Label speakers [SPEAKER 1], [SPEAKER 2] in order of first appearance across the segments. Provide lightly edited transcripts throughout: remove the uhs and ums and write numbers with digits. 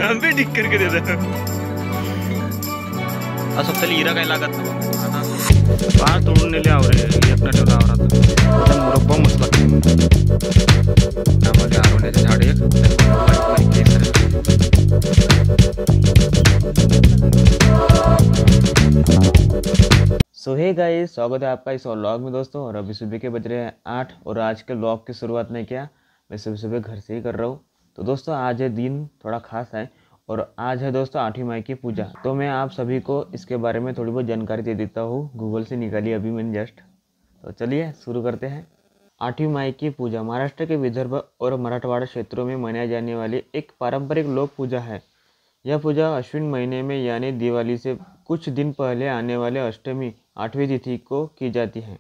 [SPEAKER 1] हम भी ठीक करके देता असं त्याला हिरा काय लागत ना बाहेर तोडून नेले आवरे एक ना ठेवला आवरा मुरब्बा मस्त लागते त्यामध्ये आरवण्याचे झाड एक सो हे गाइस, स्वागत है आपका इस व्लॉग में दोस्तों। और अभी सुबह के बज रहे हैं 8 और आज के व्लॉग की शुरुआत नहीं किया, मैं सुबह सुबह घर से ही कर रहा हूँ। तो दोस्तों आज है दिन थोड़ा खास है और आज है दोस्तों 8वीं माई की पूजा। तो मैं आप सभी को इसके बारे में थोड़ी बहुत जानकारी दे देता हूँ, गूगल से निकाली अभी मैंने जस्ट। तो चलिए शुरू करते हैं। 8वीं माई की पूजा महाराष्ट्र के विदर्भ और मराठवाड़ा क्षेत्रों में मनाई जाने वाली एक पारंपरिक लोक पूजा है। यह पूजा अश्विन महीने में यानी दिवाली से कुछ दिन पहले आने वाले अष्टमी 8वीं तिथि को की जाती है।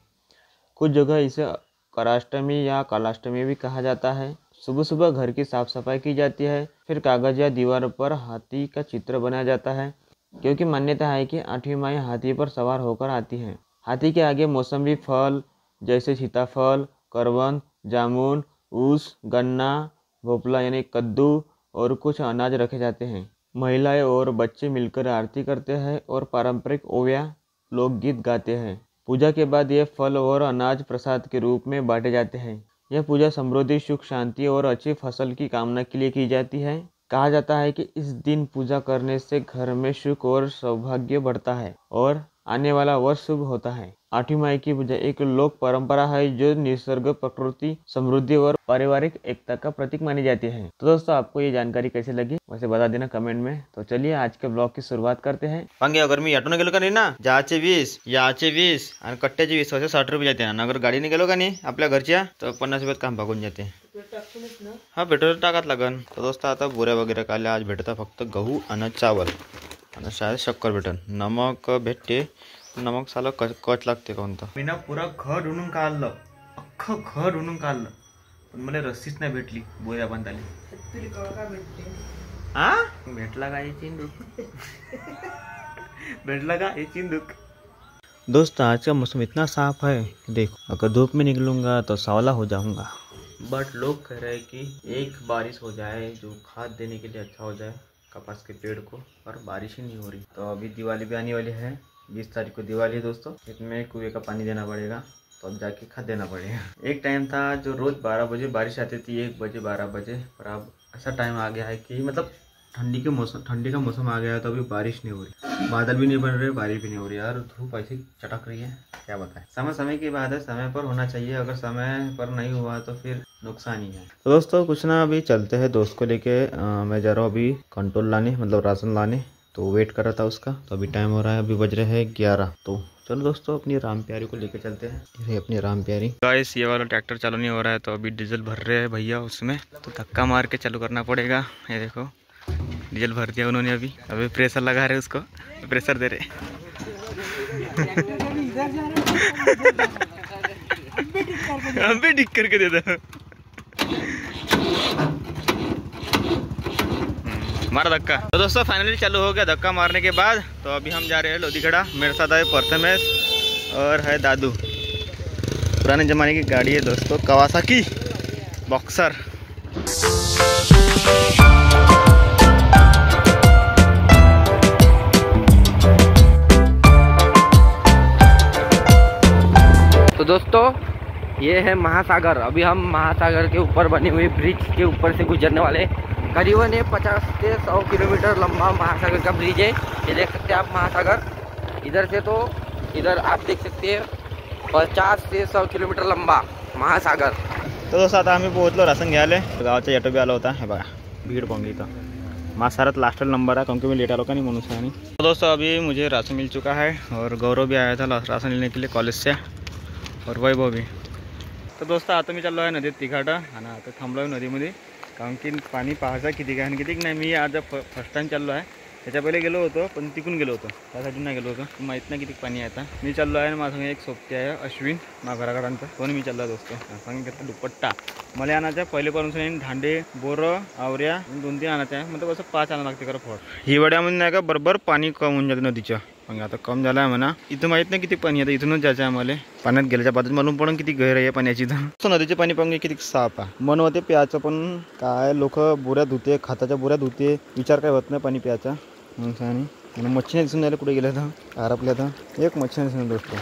[SPEAKER 1] कुछ जगह इसे कराष्टमी या कालाष्टमी भी कहा जाता है। सुबह सुबह घर की साफ सफाई की जाती है, फिर कागज या दीवार पर हाथी का चित्र बनाया जाता है, क्योंकि मान्यता है कि 8वीं माई हाथी पर सवार होकर आती है। हाथी के आगे मौसमी फल जैसे सीताफल, करवन, जामुन, ऊस, गन्ना, भोपला यानी कद्दू और कुछ अनाज रखे जाते हैं। महिलाएं और बच्चे मिलकर आरती करते हैं और पारंपरिक ओविया लोकगीत गाते हैं। पूजा के बाद ये फल और अनाज प्रसाद के रूप में बांटे जाते हैं। यह पूजा समृद्धि, सुख, शांति और अच्छी फसल की कामना के लिए की जाती है। कहा जाता है कि इस दिन पूजा करने से घर में सुख और सौभाग्य बढ़ता है और आने वाला वर्ष शुभ होता है। 8वीं माई की पूजा एक लोक परंपरा है जो निसर्ग, प्रकृति, समृद्धि और पारिवारिक एकता का प्रतीक मानी जाती है। तो दोस्तों आपको ये जानकारी कैसे लगी वैसे बता देना कमेंट में। तो चलिए आज के ब्लॉग की शुरुआत करते हैं। पंगे अगर मी ऑटोने गेलो का नाही ना, जाचे 20 याचे 20 आणि कट्ट्याचे 20 असे 60 रुपये जाते ना। अगर गाडीने गेलो का नाही आपल्या घरच्या तर 50 रुपयात काम भागून जाते। हा पेट्रोल टाकात लागन। तो दोस्तों आता बोऱ्या वगैरे काले आज भेटता फक्त गहू आणि चावल आणि शायद शक्कर भेटन, नमक भेटते। नमक साला कच लागते कोणतं। मी ना पुरा घर ढूंढून काढलं, अख्खं घर ढूंढून काढलं, पण मला रस्सीच नाही भेटली बोऱ्या बांधायला। हा भेटला का ये चिंदूक? भेटला का ये चिंदूक? दोस्त आज का मौसम इतना साफ है, देखो अगर धूप में निकलूंगा तो सांवला हो जाऊंगा। बट लोग कह रहे हैं कि एक बारिश हो जाए जो खाद देने के लिए अच्छा हो जाए कपास के पेड़ को, पर बारिश ही नहीं हो रही। तो अभी दिवाली भी आने वाली है, 20 तारीख को दिवाली है दोस्तों। इसमें कुएं का पानी देना पड़ेगा, तो अब जाके खाद देना पड़ेगा। एक टाइम था जो रोज 12 बजे बारिश आती थी, 1 बजे 12 बजे, पर अब ऐसा टाइम आ गया है कि मतलब ठंडी का मौसम आ गया है, तो अभी बारिश नहीं हो रही, बादल भी नहीं बन रहे, बारिश भी नहीं हो रही यार, धूप ऐसी चटक रही है क्या बताएं। समय की बात है, समय पर होना चाहिए, अगर समय पर नहीं हुआ तो फिर नुकसान ही है। तो दोस्तों कुछ ना अभी चलते हैं दोस्त को लेके, मैं जा रहा हूँ अभी कंट्रोल लाने, मतलब राशन लाने, तो वेट कर रहा था उसका। तो अभी टाइम हो रहा है, अभी बज रहे हैं 11। तो चलो दोस्तों अपनी राम प्यारी को लेके चलते हैं। ये अपनी राम प्यारी गाइस, ये वाला ट्रैक्टर चालू नहीं हो रहा है, तो अभी डीजल भर रहे हैं भैया उसमें, तो धक्का मार के चालू करना पड़ेगा। ये देखो डीजल भर दिया उन्होंने, अभी प्रेशर लगा रहे उसको, प्रेशर दे रहे। हम भी ठीक करके दे दो, मारा धक्का। तो दोस्तों फाइनली चालू हो गया धक्का मारने के बाद। तो अभी हम जा रहे हैं लोधीखड़ा। मेरे साथ है प्रथमेश और है दादू। पुराने ज़माने की गाड़ी है दोस्तों, कवासाकी बॉक्सर।
[SPEAKER 2] तो दोस्तों ये है महासागर। अभी हम महासागर के ऊपर बने हुए ब्रिज के ऊपर से गुजरने वाले। करीबन ये 50 से 100 किलोमीटर लंबा महासागर का ब्रिज है। ये देख सकते हैं आप महासागर, इधर से तो इधर आप देख सकते हैं 50 से 100 किलोमीटर लंबा महासागर।
[SPEAKER 1] तो दोस्तों आता आम्ही पोहोचलो राशन घ्यायला, गावचा ऑटो बी आला होता। हे बघा भीड़ पाहून इथं महासागरात लास्ट नंबर है, क्योंकि मैं लेट आलो का नहीं म्हणून से। तो दोस्तों अभी मुझे राशन मिल चुका है और गौरव भी आया था राशन लेने के लिए कॉलेज से, और वैभव भी। तर दोस्तों आता मी चाललो आहे नदीत तिघाटा, आणि आता थांबलो आहे नदीमध्ये, कारण की पाणी पाहायचं किती काय किती नाही। मी आज फर्स्ट टाइम चाललो आहे, त्याच्या पहिले गेलो होतो पण तिकून गेलो होतो, त्यासाठी नाही गेलो होतो, माहीत नाही किती पाणी आहे। आता मी चाललो आहे, माझं एक सोबती आहे अश्विन घराकडांचा, पण मी चाललो दोस्तों। सांगितलं दुपट्टा मला आणायचं पहिलेपासून, धांडे, बोरं, आवऱ्या 2-3 आणायचं आहे, मतलब असं 5 आणावं लागते खरं फळ। हिवाळ्यामध्ये नाही का बरोबर पाणी कम होऊन जाते नदीचं, मग आता कम झाला आहे म्हणा. इथं माहीत नाही किती पाणी आता, इथूनच जायचं आहे आम्हाला. पाण्यात गेल्याच्या बाजूत म्हणून पण किती गहर आहे पाण्याची. तर नदीचे पाणी पण किती साफ आहे. मन होते प्यायचं, पण काय लोक बोऱ्या धुते, खाताच्या बोऱ्या धुते, विचार काय होत नाही पाणी प्यायचा. आणि मच्छी दिसून राहिले कुठे गेल्या तर आरपल्या तर एक मच्छी दिसून दोस्त.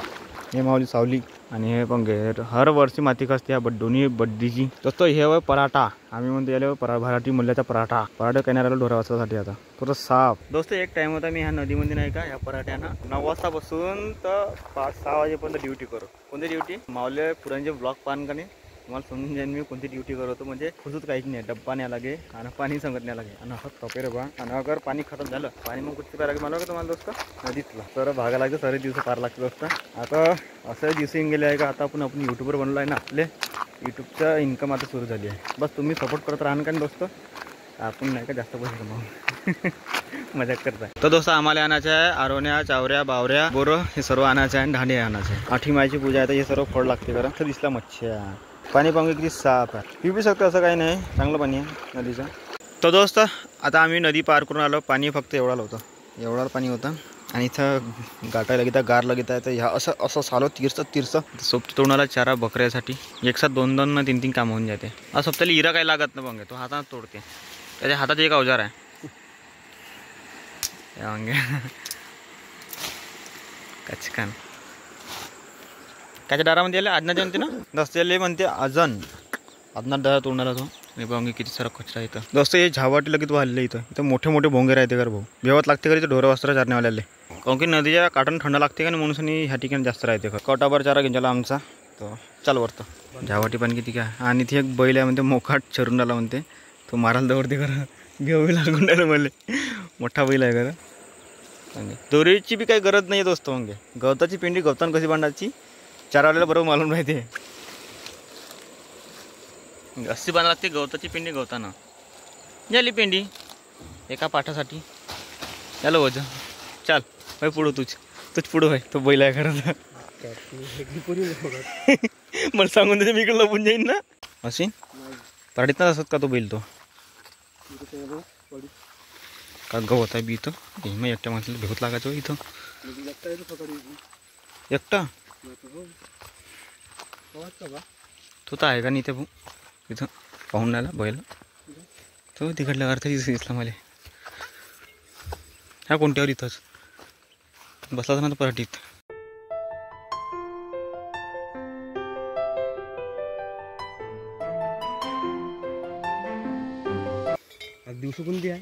[SPEAKER 1] हे माऊली सावली आणि हे पण गैर हर वर्षी माती खसते या दोन्ही बड्डीची. दोस्तो हे वय पराठा, आम्ही म्हणतो याला मराठी मुल्याचा पराठा. पराठा काही नाही राहिला ढोरा वाचण्यासाठी आता थोडं साफ. दोस्त एक टाइम होता मी ह्या नदीमध्ये नाही का, ह्या पराठ्यानं 9 वाजतापासून तर 5-6 वाजेपर्यंत ड्युटी करू. कोणती ड्युटी? माऊले पुरांचे ब्लॉग पान का नाही तुम्हाला समजून जाईन मी कोणती ड्युटी करतो. म्हणजे खुजूत काहीच नाही, डब्बा न्या लागे आणि पाणी सांगत न्या लागे आणि असं टॉपे रे बा. आणि अगर पाणी खतम झालं पाणी मग कुठे प्यायला लागे मला का तुम्हाला दोस्त? नदीतला सर भागा लागतं, सारे दिवस पार लागतं दोस्त. आता असं दिवस येऊन गेले आहे का आता आपण यूट्यूबर बनलो आहे ना, आपले यूट्यूबचा इन्कम आता सुरू झाली आहे. बस तुम्ही सपोर्ट करत राहा का दोस्त, आपण नाही का जास्त पैसे कमावू. मजाक करताय. तर दोस्त आम्हाला आणायचं आहे आरोण्या, चावऱ्या, बावऱ्या, बोरं हे सर्व आणायचं आहे आणि दांडे आणायचे आहे. 8 माईची पूजा आहे तर हे सर्व फळ लागते कारण. तर दिसला मच्छी पाणी पाहून किती साफ आहे. पिऊ शकतो असं काही नाही, चांगलं पाणी आहे नदीचं. तर दोस्त आता आम्ही नदी पार करून आलो. पाणी फक्त एवढं होतं, एवढं पाणी होतं आणि इथं गाठायला लागेल, गार लागत आहे. तर ह्या असं सालो तीर्स सोबत तोडणारा चारा बकऱ्यासाठी एक साथ 2-2 3-3 कामं होऊन जाते. असं सोबत्याला इरा काही लागत नाही पंगे, तो हातात तोडते. त्याच्या हातात एक अवजार आहे वांगे कचकान. त्याच्या दारामध्ये आले आजनाच्या म्हणते ना, दस्त्याले म्हणते आजना दारा तोडणारा तो. हे भांगे किती सारा कचरा इथं दोस्त. हे झावाटी लगेच वाढले इथं मोठे मोठे भोंगे राहते कर भाऊ. भेवत लागते का इथं ढोरं वस्त्र चारण्यावाल्याले, कारण की नदीच्या काठानं थंड लागते का म्हणून ह्या ठिकाणी जास्त राहते. कटाभर चारा घेऊन आमचा तो चाल वरतं झावाटी पण किती काय. आणि ती एक बैल आहे म्हणते मोकाट चरून आला म्हणते, तो मारायला दौडते करा. घेऊ लागून राहिलं मला, मोठा बैल आहे करा. दोरीची बी काही गरज नाही दोस्त. मग गवताची पिंडी गवतान कशी बांधायची चारवाल्याला बरोबर मालूम राहते. अशी बांधा लागते गवताची पिंडी गवतानं. झाली पिंडी एका पाठासाठी. याला वजन चाल भाई पुढं तूच पुढं भाई. तो बैल आहे खरं. मला सांगून त्याच्या मी इकडे लपून जाईन ना. अशी पाडीत ना असत का तो बैल? तो का गवत आहे बी इथं. मग एकट्या माणसाला भेवत लागायचं इथं एकटा. तो तर आहे का नाही ते भाऊ इथं पाहून राहिला बैल. तो तिकडल्या अर्थ दिसला मला. ह्या कोणत्यावर इथंच बसला होता ना तो पराठीत. दिवस कोणती आहे?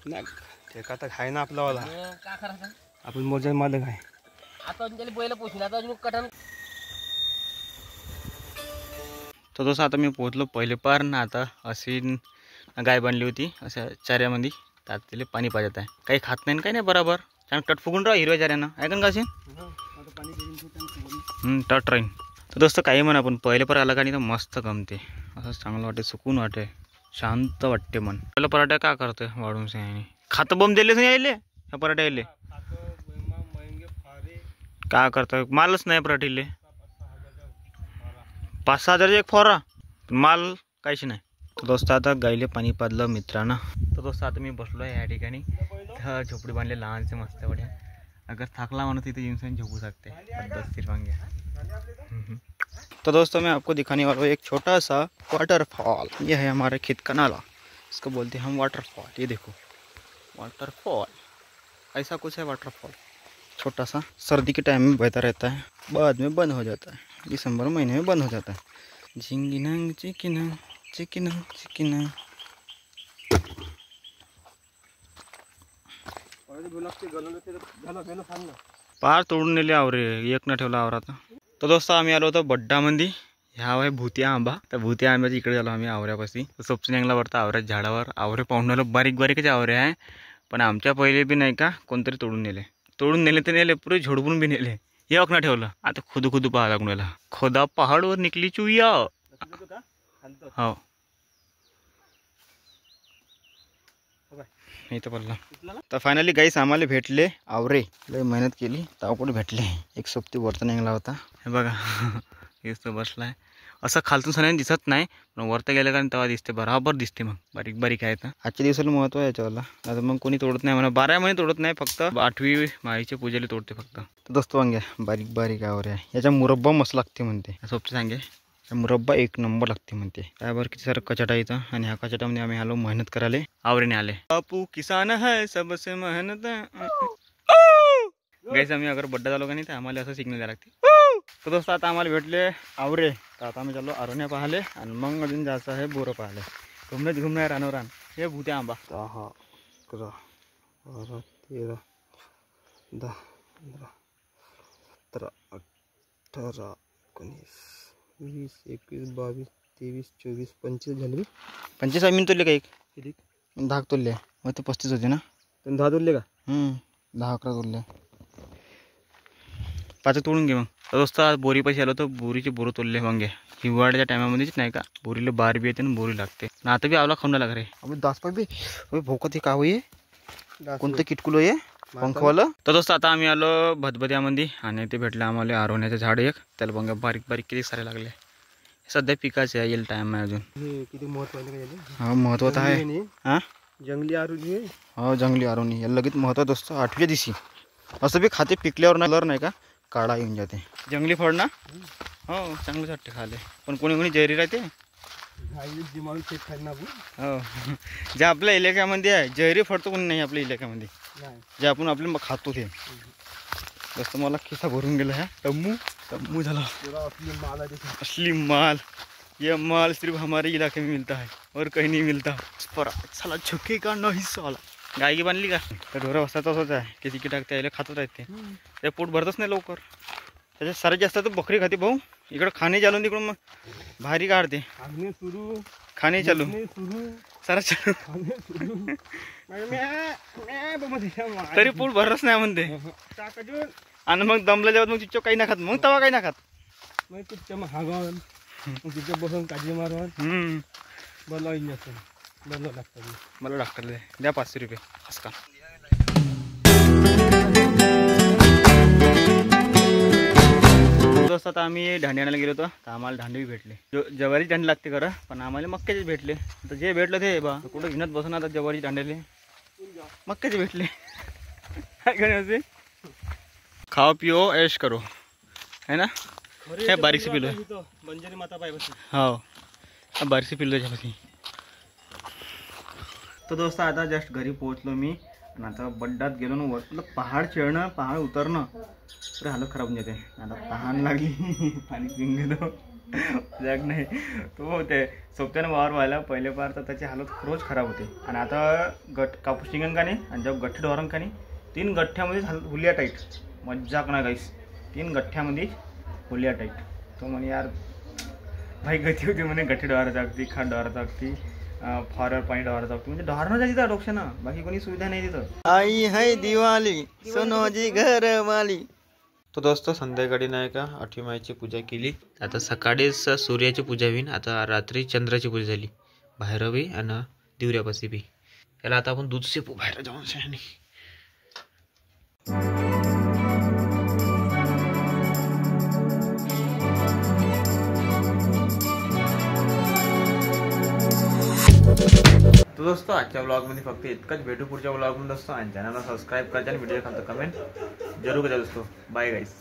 [SPEAKER 1] नाही ठेका तर खाय ना आपला आपण मोजा मालक आहे. तर तसं आता मी पोहोचलो पहिले पार ना. आता अशी गाय बांधली होती अशा चाऱ्यामध्ये, तर तिला पाणी पाजत आहे. काही खात नाही काही नाही बरोबर. चांगलं टट फुगून राहा हिरव्या चाऱ्यानं आहे का असे टट राहीन. तर दोस्त काही म्हणा पण पहिले पर आला का नाही तर मस्त गमते, असं चांगलं वाटते, सुकून वाटे, शांत वाटते मन. पहिलं पराठा का करतोय वाढून से खातं बम दिलेच नाही यायले ह्या पराठा यायले का करतोय. मालच नाही पराठीले. 5-6 हजारचे एक फोरा माल काहीच नाही. तर दोस्त आता गाईले पाणी पाजलं मित्रांनो. तर दोस्त आता मी बसलो आहे या ठिकाणी. झोपडी बांधले लहानसे मस्त बढिया. अगर थाकला म्हणून तिथे इंसान झोपू सकते 10 वांगे. तो दोस्तों मैं आपको दिखाने वाला हूँ एक छोटा सा वाटरफॉल. ये है हमारे खेत का नाला, इसको बोलते हैं हम वाटरफॉल. ये देखो वाटरफॉल ऐसा कुछ है. वाटरफॉल छोटा सा सर्दी के टाइम में बहता रहता है, बाद में बंद हो जाता है. दिसंबर महीने में बंद हो जाता है. झिंगिनंग चिकिनंग चिकिनंग चिकिनंग. पार तोडून नेले आवरे, एक न ठेवला आवरात. तर दोस्त आम्ही आलो होतो बड्डामध्ये. ह्या आहे भुतिया आंबा. त्या भुतिया आंब्याच्या इकडे झालो आम्ही आवऱ्यापाशी. सोपची नांगला वरता आवऱ्यात झाडावर आवरे पाहून राहिलो. बारीक बारीकच आवरे आहे, पण आमच्या पहिले बी नाही का कोणतरी तोडून नेले तर नेले पुरे झोडपून बी नेले. हे अकना ठेवलं. आता खुदू पाहा लागून राहिला. खोदा पहाडवर निकली चुया. हो इथं पडला. तर फायनली गाईस आम्हाला भेटले आवरे. लय मेहनत केली तेव्हा कुठे भेटले. एक सोबती वरता निघाला होता. हे बघा हेच तो बसला आहे. असं खालतून सगळ्यांनी दिसत नाही, पण वरती गेल्या कारण तेव्हा दिसते, बराबर दिसते. मग बारीक बारीक आहे. तर आजच्या दिवसाला महत्त्व आहे याच्यावाला. आता मग कोणी तोडत नाही म्हणा, 12 महिने तोडत नाही, फक्त 8वी माईच्या पूजेला तोडते फक्त. तर दोस्तो वांग्या बारीक बारीक आवर आहे. याचा मुरब्बा मस्त लागते म्हणते. सोबत सांगे मुरब्बा एक नंबर लागते म्हणते. काय बरं किती सारं कचाटा येतं. आणि ह्या कचाटामध्ये आम्ही आलो मेहनत करायला, आवरेने आले. बापू किसान है सबसे मेहनत. गाईस आम्ही अगर बड्डा झालो का नाही तर आम्हाला असं सिग्नल द्यायला लागते. तर दोस्त आता आम्हाला भेटले आवरे. तर आता आम्ही चाललो आरोण्या पाहिले आणि मग अजून जायचं आहे बोरं पाहिले. घुमणार रानवर रान. हे भूत्या आंबा 10, 11, 12, 13, 10, 15, 17, 18, 19, 20, 21, 22, 23, 24, 25 झाले. 25 आम्ही तोडले का एक 10 तोडले. मग ते 35 होते ना. 10 तोडले का? 10-11 तोडले. 5 तोडून घे मग. तर दोस्त आज बोरी पैसे आलो तर बोरीचे बोरं तोडले. वांगे हिवाळ्याच्या टायमामध्येच नाही का बोरीला बार बी येते आणि बोरी लागते ना. आता बी आवला खाऊन लाग रे. अबे दासपाय बी भोकत हे का होई कोणतं किटकुलो आहे पंखवालं. तर दोस्त आता आम्ही आलो भदभद्यामध्ये आणि ते भेटलं आम्हाला आरोण्याचं झाड एक. त्याला बंगा बारीक बारीक किती सारे लागले. सध्या पिकाचे आहे, येईल टाइम आहे अजून. किती महत्व आहे. हा महत्व आहे. हा जंगली आरोनी. हो जंगली आरोनी याला लगेच महत्व दोस्त. 8व्या दिवशी असं बी खाते पिकल्यावर नाही का काढा येऊन जाते. जंगली फळ ना. हो चांगलंच वाटते खाले, पण कोणी कोणी जैरी राहते. हो जे आपल्या इलाक्यामध्ये आहे जैरी फळ तर कोणी नाही आपल्या इलाक्यामध्ये. जे आपण आपले खातो ते जास्त. मला खिसा भरून गेला है. तम्मू झाला. असली माल. ये माल सिर्फ हमारे इलाके में मिलता है और कहीं नहीं मिलता. साला झुके का नहीं साला. गाय की बांधली का तर ढोरा वाजता तसंच आहे. किती की टाकते यायला खातच आहेत ते पोट भरतच नाही लवकर. त्याच्यात सारे जास्त तर बकरी खाते भाऊ. इकडं खाणे चालू तिकडून मग भारी काढते. खाणे चालू सारा चालू तरी पोट भरच नाही म्हणते. आणि मग दमला जेव्हा मग तिच्या काही ना खात. मग तवा काही ना खात. मग तिच्या मग हागवून तिच्या बसून काळजी मारून बोलावं इंजेक्शन बोलावं लागतं. मला डॉक्टरला द्या 500 रुपये हसका. दोस्त आता आम्ही दांडी आणायला गेलो होतो तर आम्हाला दांडी भेटले. ज्वारीची दांडी लागते खरं, पण आम्हाला मक्क्याचे भेटले. तर जे भेटलं ते बा कुठं घेण्यात बसून आता ज्वारीची दांड्याले मक्क्याचे भेटले. काय करायचे खाओ पिओ ऐश करो है ना. काय बारीक से पिलो बंजारी माता पाय बस. हो बारीक से पिलो त्याच्यापाशी. तर दोस्त आता जस्ट घरी पोहोचलो मी आणि आता बड्डात गेलो ना. वर पहाड चढणं पहाड उतरणं तर हालत खराब होऊन जाते. आता तहान लागली पाणी पिऊन गेलो जाग नाही. तो होते सोबत्यानं वावर व्हायला पहिले पार तर त्याची हालत रोज खराब होते. आणि आता कापूस टिंगण का नाही आणि जेव्हा गठ्ठे डोरण का नाही 3 गठ्ठ्यामध्येच हुलिया टाईट. मज्जाक ना गाईस 3 गठ्ठ्यामध्येच हुलिया टाईट. तो म्हणे यार भाई गती होती म्हणे. गठ्ठे डोहारा जागती खाट डोहारा जागती फारवर पाणी डोहारा जागती. म्हणजे डोहारणं जायची त्या डोक्या ना. बाकी कोणी सुविधा नाही तिथं. आई है दिवाळी सोनोजी घरवाली. तो दोस्त संध्याकाळी नाही का 8वी माईची पूजा केली. आता सकाळीच सूर्याची पूजा होईल. आता रात्री चंद्राची पूजा झाली बाहेर बी आणि दिवऱ्यापाशी बी. त्याला आता आपण दूध शेपू बाहेर जाऊन शहाणी. तो दोस्तों आजच्या व्लॉगमध्ये फक्त इतकंच. भेटू पुढच्या व्लॉगमध्ये दोस्तों. आणि चॅनलला सबस्क्राईब करा आणि व्हिडिओ खालतं कमेंट जरूर करा दोस्तों. Bye guys.